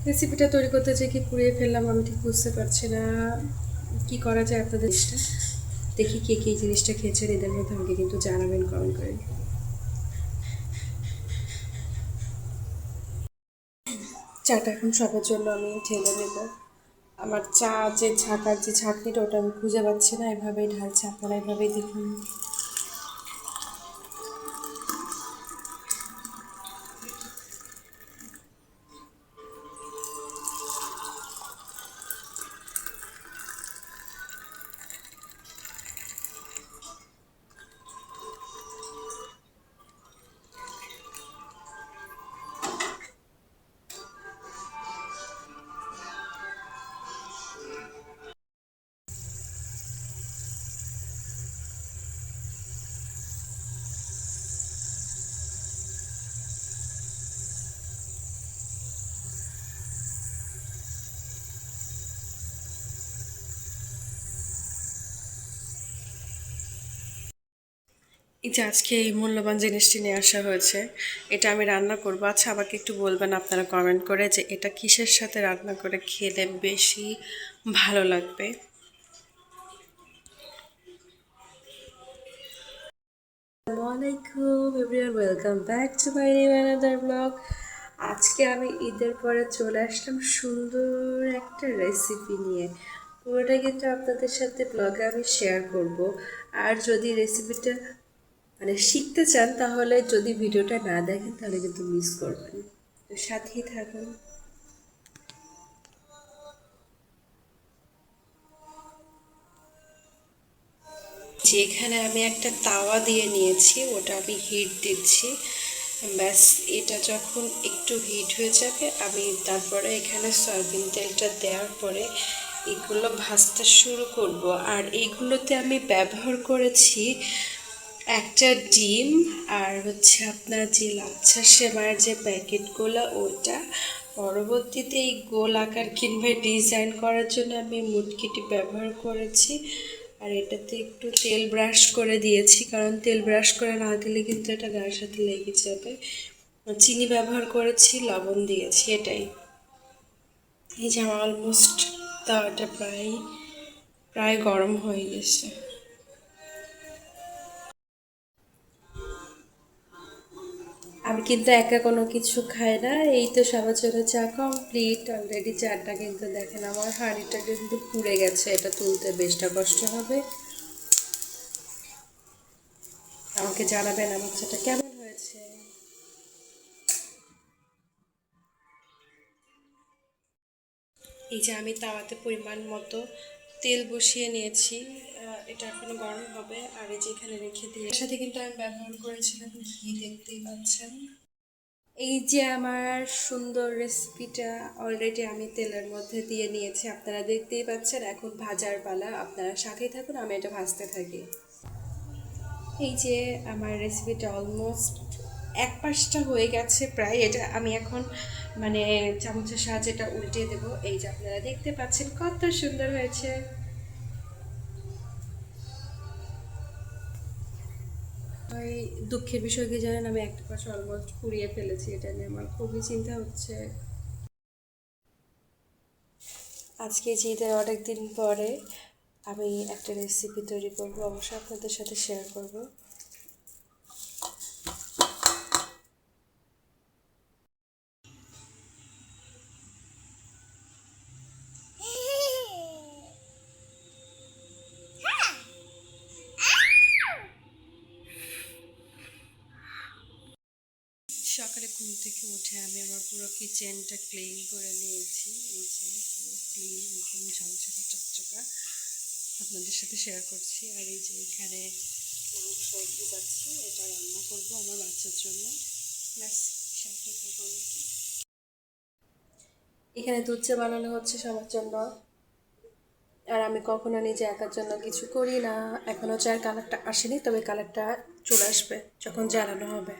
রেসিপিটা তৈরি করতে যে কি পুড়িয়ে ফেললাম আমি ঠিক বুঝতে পারছি না। কি করা যায় আপনাদের জিনিসটা দেখি, কে কে এই জিনিসটা খেয়েছেন এদের মধ্যে আমাকে কিন্তু জানাবেন কমেন্ট করে। চাটা এখন সবার জন্য আমি ঢেলে নেব। আমার চা যে ছাকার যে ছাঁকনিটা ওটা আমি খুঁজে পাচ্ছি না, এভাবেই ঢালছে, আপনারা এভাবেই দেখুন। এই যে আজকে এই মূল্যবান জিনিসটি নিয়ে আসা হয়েছে, এটা আমি রান্না করবো। আচ্ছা, আমাকে একটু বলবেন আপনারা কমেন্ট করে যে এটা কিসের সাথে রান্না করে খেলে বেশি ভালো লাগবে। আসসালামাইকুম everyone, welcome back to my new another blog. আজকে আমি ঈদের পরে চলে আসলাম সুন্দর একটা রেসিপি নিয়ে। পুরোটা কিন্তু আপনাদের সাথে ব্লগে আমি শেয়ার করব। আর যদি রেসিপিটা মানে শিখতে চান তাহলে যদি ভিডিওটা না দেখেন তাহলে কিন্তু মিস করবেন, তো সাথেই থাকুন। যেখানে আমি একটা তাওয়া দিয়ে নিয়েছি, ওটা আমি হিট দিচ্ছি। ব্যাস, এটা যখন একটু হিট হয়ে যাবে আমি তারপরে এখানে সয়াবিন তেলটা দেওয়ার পরে এগুলো ভাজতে শুরু করব। আর এইগুলোতে আমি ব্যবহার করেছি একটা ডিম, আর হচ্ছে আপনার যে লাচ্ছা সেমাইয়ের যে প্যাকেটগুলো ওটা। পরবর্তীতে এই গোল আকার কিংবা ডিজাইন করার জন্য আমি মুটকিটি ব্যবহার করেছি। আর এটাতে একটু তেল ব্রাশ করে দিয়েছি, কারণ তেল ব্রাশ করে না দিলে কিন্তু এটা গায়ের সাথে লেগে যাবে। চিনি ব্যবহার করেছি, লবণ দিয়েছি, এটাই। এই যে আমার অলমোস্ট তাওয়াটা প্রায় প্রায় গরম হয়ে গেছে। আমি কিন্তু একা কোনো কিছু খাই না। এই তো সবার জন্য চা কমপ্লিট অলরেডি। চাটা কিন্তু দেখেন আমার হাঁড়িটা কিন্তু পুড়ে গেছে, এটা তুলতে বেশটা কষ্ট হবে। আমাকে জানাবেন আমার চাটা কেমন হয়েছে। এই যে আমি তাওয়াতে পরিমাণ মতো তেল বসিয়ে নিয়েছি, এটা এখনো গরম হবে। আর এই যে এখানে রেখে দিয়ে এর সাথে কিন্তু আমি ব্যবহার করেছিলাম ঘি, দেখতেই পাচ্ছেন। এই যে আমার সুন্দর রেসিপিটা অলরেডি আমি তেলের মধ্যে দিয়ে নিয়েছি, আপনারা দেখতেই পাচ্ছেন। এখন ভাজার পালা, আপনারা সাথেই থাকুন, আমি এটা ভাজতে থাকি। এই যে আমার রেসিপিটা অলমোস্ট এক পাশটা হয়ে গেছে প্রায়। এটা আমি এখন মানে চামচের সাহায্যে এটা উল্টিয়ে দেবো। এই যে আপনারা দেখতে পাচ্ছেন কত সুন্দর হয়েছে। ওই দুঃখের বিষয় কি জানেন, আমি একটা পাশে অলমোস্ট পুড়িয়ে ফেলেছি, এটা নিয়ে আমার খুবই চিন্তা হচ্ছে। আজকে ঈদের অনেক দিন পরে আমি একটা রেসিপি তৈরি করব, অবশ্যই আপনাদের সাথে শেয়ার করব। সকালে ঘুম থেকে উঠে আমি আমার পুরো কিচেনটা ক্লিন করে নিয়েছি। এই যে পুরো ক্লিন, একদম ঝকঝকা চকচকা, আপনাদের সাথে শেয়ার করছি। আর এই যে এখানে মাংস ভিজাচ্ছি, এটা রান্না করব আমার বাচ্চার জন্য। ব্যাস, সাথে থাকুন। এখানে দুধ চা বানানো হচ্ছে সবার জন্য। আর আমি কখনো নিজে একার জন্য কিছু করি না। এখনও চায়ের কালারটা আসেনি, তবে কালারটা চলে আসবে যখন জ্বালানো হবে।